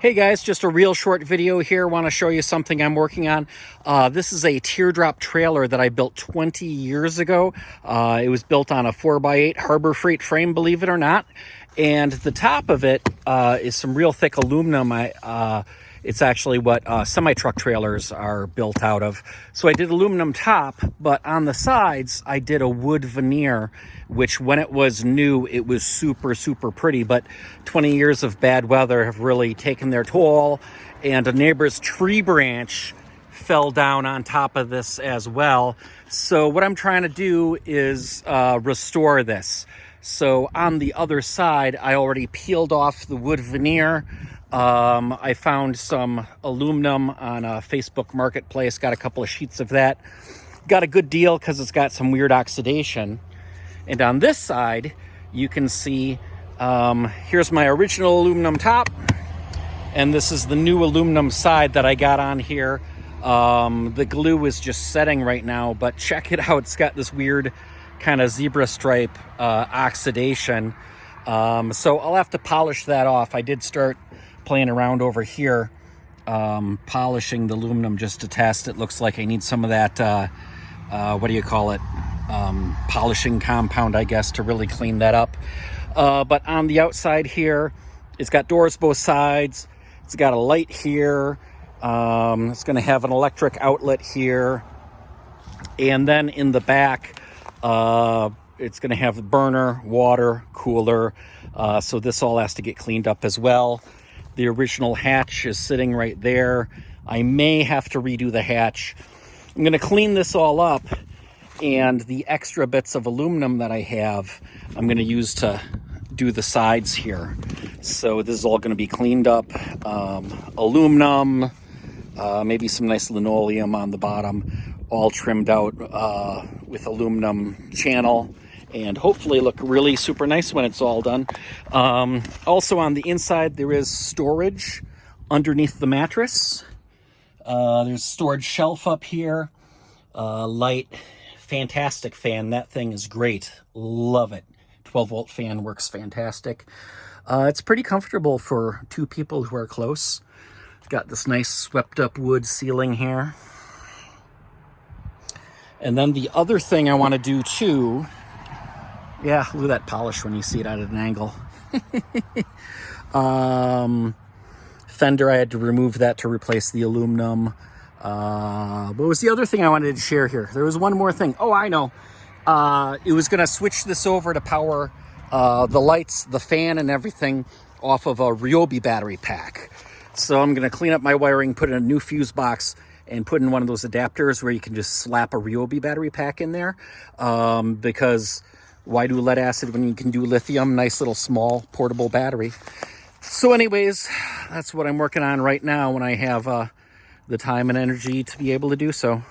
Hey guys, just a real short video here. Want to show you something I'm working on. This is a teardrop trailer that I built 20 years ago. It was built on a 4x8 Harbor Freight frame, believe it or not. And the top of it is some real thick aluminum. It's actually what semi-truck trailers are built out of. So I did aluminum top, but on the sides, I did a wood veneer, which when it was new, it was super, super pretty. But 20 years of bad weather have really taken their toll, and a neighbor's tree branch fell down on top of this as well. So what I'm trying to do is restore this. So on the other side, I already peeled off the wood veneer. I found some aluminum on a Facebook marketplace, got a couple of sheets of that. Got a good deal because it's got some weird oxidation. And on this side, you can see, here's my original aluminum top. And this is the new aluminum side that I got on here. The glue is just setting right now, but check it out. It's got this weird kind of zebra stripe oxidation. So I'll have to polish that off. I did start playing around over here, polishing the aluminum just to test. It looks like I need some of that, what do you call it? Polishing compound, I guess, to really clean that up. But on the outside here, it's got doors both sides. It's got a light here. It's going to have an electric outlet here. And then in the back, it's going to have a burner, water, cooler. So this all has to get cleaned up as well. The original hatch is sitting right there. I may have to redo the hatch. I'm going to clean this all up, and the extra bits of aluminum that I have, I'm going to use to do the sides here. So this is all going to be cleaned up. Aluminum, maybe some nice linoleum on the bottom, all trimmed out with aluminum channel, and hopefully look really super nice when it's all done. Also on the inside, there is storage underneath the mattress. There's a storage shelf up here. Light, fantastic fan. That thing is great. Love it. 12-volt fan works fantastic. It's pretty comfortable for two people who are close. It's got this nice swept up wood ceiling here. And then the other thing I want to do too, yeah, look at that polish when you see it at an angle. Fender, I had to remove that to replace the aluminum. What was the other thing I wanted to share here? There was one more thing. Oh, I know. It was going to switch this over to power the lights, the fan, and everything off of a Ryobi battery pack. So I'm going to clean up my wiring, put in a new fuse box, and put in one of those adapters where you can just slap a Ryobi battery pack in there. Because why do lead acid when you can do lithium? Nice little small portable battery. So anyways, that's what I'm working on right now when I have the time and energy to be able to do so.